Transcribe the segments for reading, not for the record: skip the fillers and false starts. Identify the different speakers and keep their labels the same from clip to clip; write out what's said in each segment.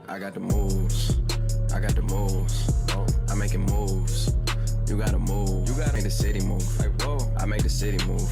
Speaker 1: I got the moves. I got the moves. I'm making moves. You gotta move. You gotta make the city move. Like, whoa. I make the city move.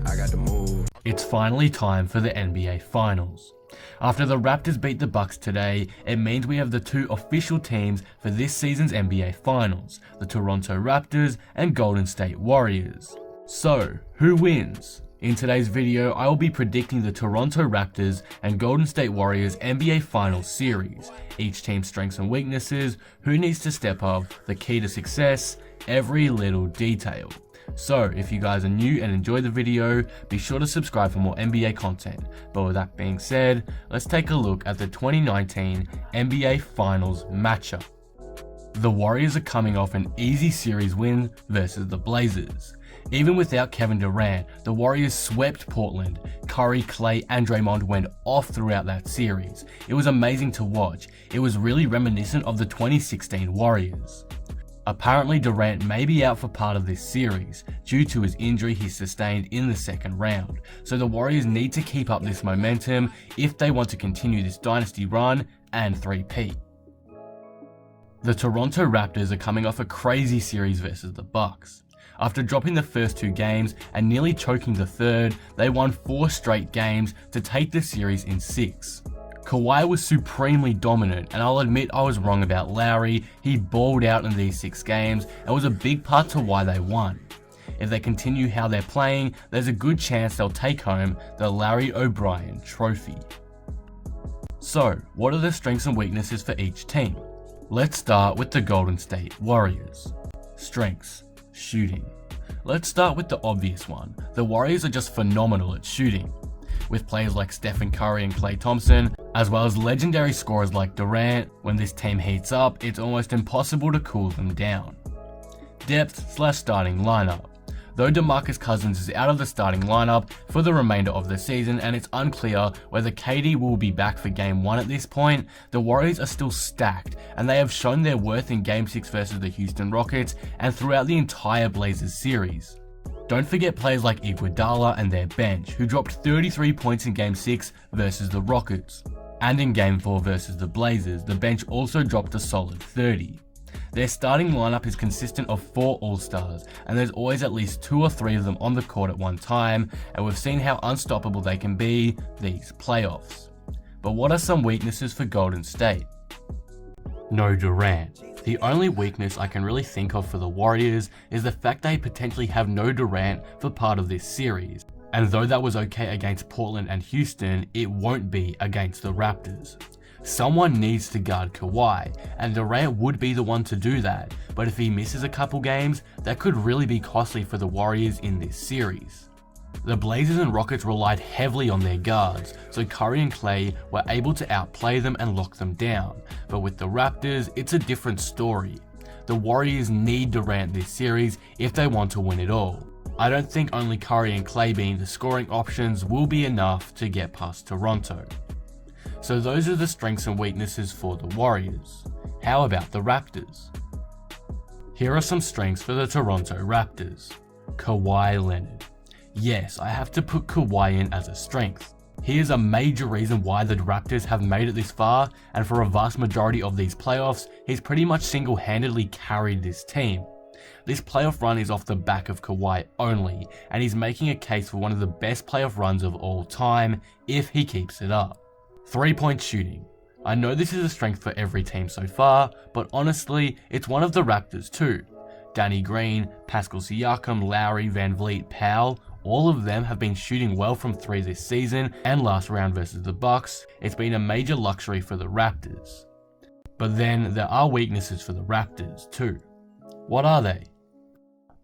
Speaker 1: I got the move.
Speaker 2: It's finally time for the NBA Finals. After the Raptors beat the Bucks today, it means we have the two official teams for this season's NBA Finals, the Toronto Raptors and Golden State Warriors. So, who wins? In today's video, I will be predicting the Toronto Raptors and Golden State Warriors NBA Finals series, each team's strengths and weaknesses, who needs to step up, the key to success, every little detail. So, if you guys are new and enjoy the video, be sure to subscribe for more NBA content. But with that being said, let's take a look at the 2019 NBA Finals matchup. The Warriors are coming off an easy series win versus the Blazers. Even without Kevin Durant, the Warriors swept Portland. Curry, Klay, and Draymond went off throughout that series. It was amazing to watch. It was really reminiscent of the 2016 Warriors. Apparently Durant may be out for part of this series due to his injury he sustained in the second round, so the Warriors need to keep up this momentum if they want to continue this dynasty run and three-peat. The Toronto Raptors are coming off a crazy series versus the Bucks. After dropping the first two games and nearly choking the third, they won 4 straight games to take the series in 6. Kawhi was supremely dominant, and I'll admit I was wrong about Lowry. He balled out in these 6 games and was a big part to why they won. If they continue how they're playing, there's a good chance they'll take home the Larry O'Brien trophy. So, what are the strengths and weaknesses for each team? Let's start with the Golden State Warriors. Strengths: shooting. Let's start with the obvious one. The Warriors are just phenomenal at shooting. With players like Stephen Curry and Klay Thompson, as well as legendary scorers like Durant, when this team heats up, it's almost impossible to cool them down. Depth/starting lineup. Though DeMarcus Cousins is out of the starting lineup for the remainder of the season and it's unclear whether KD will be back for Game 1 at this point, the Warriors are still stacked and they have shown their worth in Game 6 versus the Houston Rockets and throughout the entire Blazers series. Don't forget players like Iguodala and their bench, who dropped 33 points in Game 6 versus the Rockets. And in Game 4 versus the Blazers, the bench also dropped a solid 30. Their starting lineup is consistent of 4 All-Stars, and there's always at least 2 or 3 of them on the court at one time, and we've seen how unstoppable they can be these playoffs. But what are some weaknesses for Golden State? No Durant. The only weakness I can really think of for the Warriors is the fact they potentially have no Durant for part of this series. And though that was okay against Portland and Houston, it won't be against the Raptors. Someone needs to guard Kawhi, and Durant would be the one to do that, but if he misses a couple games, that could really be costly for the Warriors in this series. The Blazers and Rockets relied heavily on their guards, so Curry and Klay were able to outplay them and lock them down, but with the Raptors, it's a different story. The Warriors need Durant this series if they want to win it all. I don't think only Curry and Klay being the scoring options will be enough to get past Toronto. So those are the strengths and weaknesses for the Warriors. How about the Raptors? Here are some strengths for the Toronto Raptors. Kawhi Leonard. Yes, I have to put Kawhi in as a strength. He is a major reason why the Raptors have made it this far, and for a vast majority of these playoffs, he's pretty much single-handedly carried this team. This playoff run is off the back of Kawhi only, and he's making a case for one of the best playoff runs of all time if he keeps it up. 3-point shooting. I know this is a strength for every team so far, but honestly, it's one of the Raptors too. Danny Green, Pascal Siakam, Lowry, Van Vliet, Powell, all of them have been shooting well from 3 this season, and last round versus the Bucks, it's been a major luxury for the Raptors. But then there are weaknesses for the Raptors too. What are they?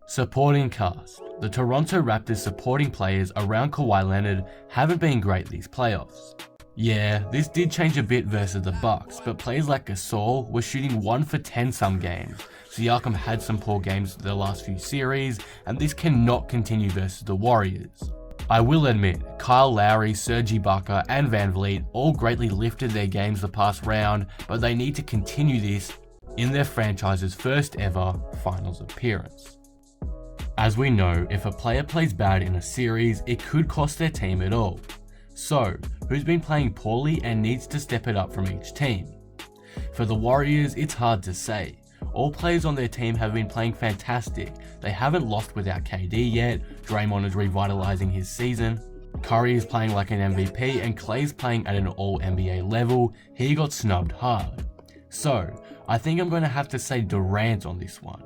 Speaker 2: Supporting cast. The Toronto Raptors supporting players around Kawhi Leonard haven't been great these playoffs. Yeah, this did change a bit versus the Bucks, but players like Gasol were shooting 1 for 10 some games. Siakam had some poor games the last few series, and this cannot continue versus the Warriors. I will admit, Kyle Lowry, Serge Ibaka, and Van Vliet all greatly lifted their games the past round, but they need to continue this in their franchise's first ever finals appearance. As we know, if a player plays bad in a series, it could cost their team it all. So, who's been playing poorly and needs to step it up from each team? For the Warriors, it's hard to say. All players on their team have been playing fantastic. They haven't lost without KD yet, Draymond is revitalizing his season, Curry is playing like an MVP, and Clay's playing at an all-NBA level. He got snubbed hard. So, I think I'm going to have to say Durant on this one.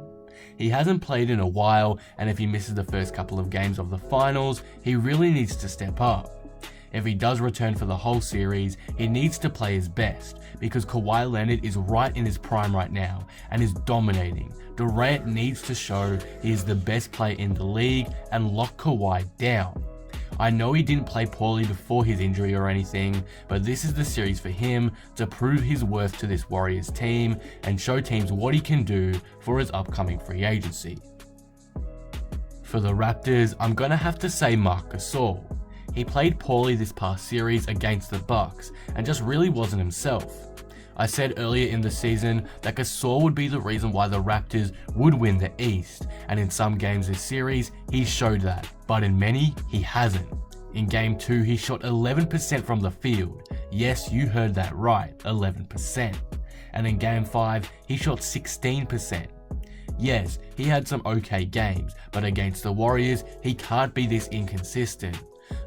Speaker 2: He hasn't played in a while, and if he misses the first couple of games of the finals, he really needs to step up. If he does return for the whole series, he needs to play his best, because Kawhi Leonard is right in his prime right now, and is dominating. Durant needs to show he is the best player in the league, and lock Kawhi down. I know he didn't play poorly before his injury or anything, but this is the series for him to prove his worth to this Warriors team, and show teams what he can do for his upcoming free agency. For the Raptors, I'm gonna have to say Marc Gasol. He played poorly this past series against the Bucks, and just really wasn't himself. I said earlier in the season that Gasol would be the reason why the Raptors would win the East, and in some games this series, he showed that, but in many, he hasn't. In Game 2, he shot 11% from the field. Yes, you heard that right, 11%. And in Game 5, he shot 16%. Yes, he had some okay games, but against the Warriors, he can't be this inconsistent.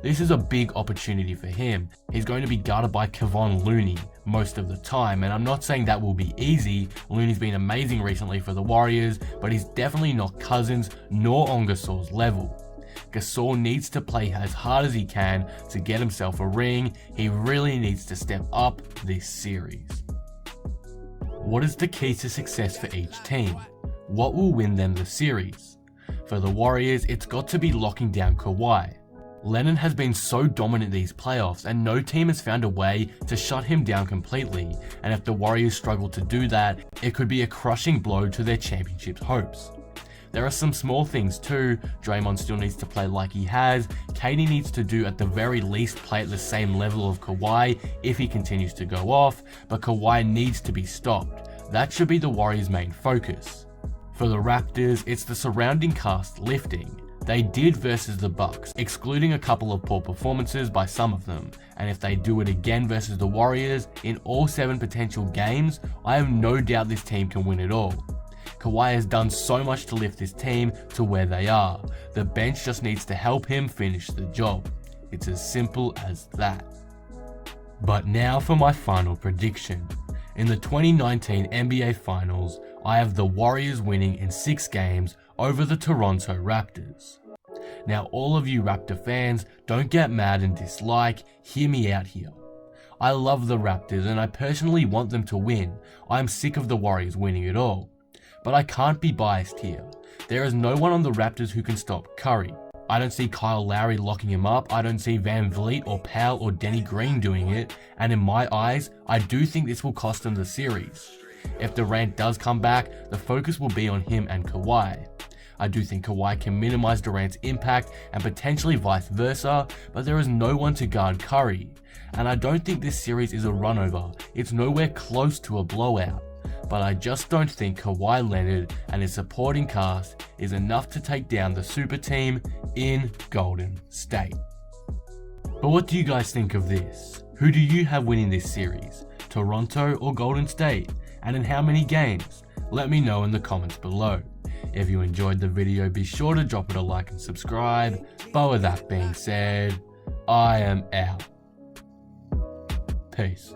Speaker 2: This is a big opportunity for him. He's going to be guarded by Kevon Looney most of the time, and I'm not saying that will be easy. Looney's been amazing recently for the Warriors, but he's definitely not Cousins nor on Gasol's level. Gasol needs to play as hard as he can to get himself a ring. He really needs to step up this series. What is the key to success for each team? What will win them the series? For the Warriors, it's got to be locking down Kawhi. Leonard has been so dominant these playoffs, and no team has found a way to shut him down completely, and if the Warriors struggle to do that, it could be a crushing blow to their championship hopes. There are some small things too. Draymond still needs to play like he has. KD needs to do at the very least play at the same level of Kawhi if he continues to go off, but Kawhi needs to be stopped. That should be the Warriors' main focus. For the Raptors, it's the surrounding cast lifting. They did versus the Bucks, excluding a couple of poor performances by some of them, and if they do it again versus the Warriors in all 7 potential games, I have no doubt this team can win it all. Kawhi has done so much to lift this team to where they are. The bench just needs to help him finish the job. It's as simple as that. But now for my final prediction. In the 2019 NBA Finals, I have the Warriors winning in 6 games over the Toronto Raptors. Now all of you Raptor fans, don't get mad and dislike, hear me out here. I love the Raptors and I personally want them to win. I am sick of the Warriors winning it all. But I can't be biased here. There is no one on the Raptors who can stop Curry. I don't see Kyle Lowry locking him up, I don't see Van Vliet or Powell or Denny Green doing it, and in my eyes, I do think this will cost them the series. If Durant does come back, the focus will be on him and Kawhi. I do think Kawhi can minimize Durant's impact and potentially vice versa, but there is no one to guard Curry. And I don't think this series is a runover, it's nowhere close to a blowout. But I just don't think Kawhi Leonard and his supporting cast is enough to take down the super team in Golden State. But what do you guys think of this? Who do you have winning this series? Toronto or Golden State? And in how many games? Let me know in the comments below. If you enjoyed the video, be sure to drop it a like and subscribe. But with that being said, I am out. Peace.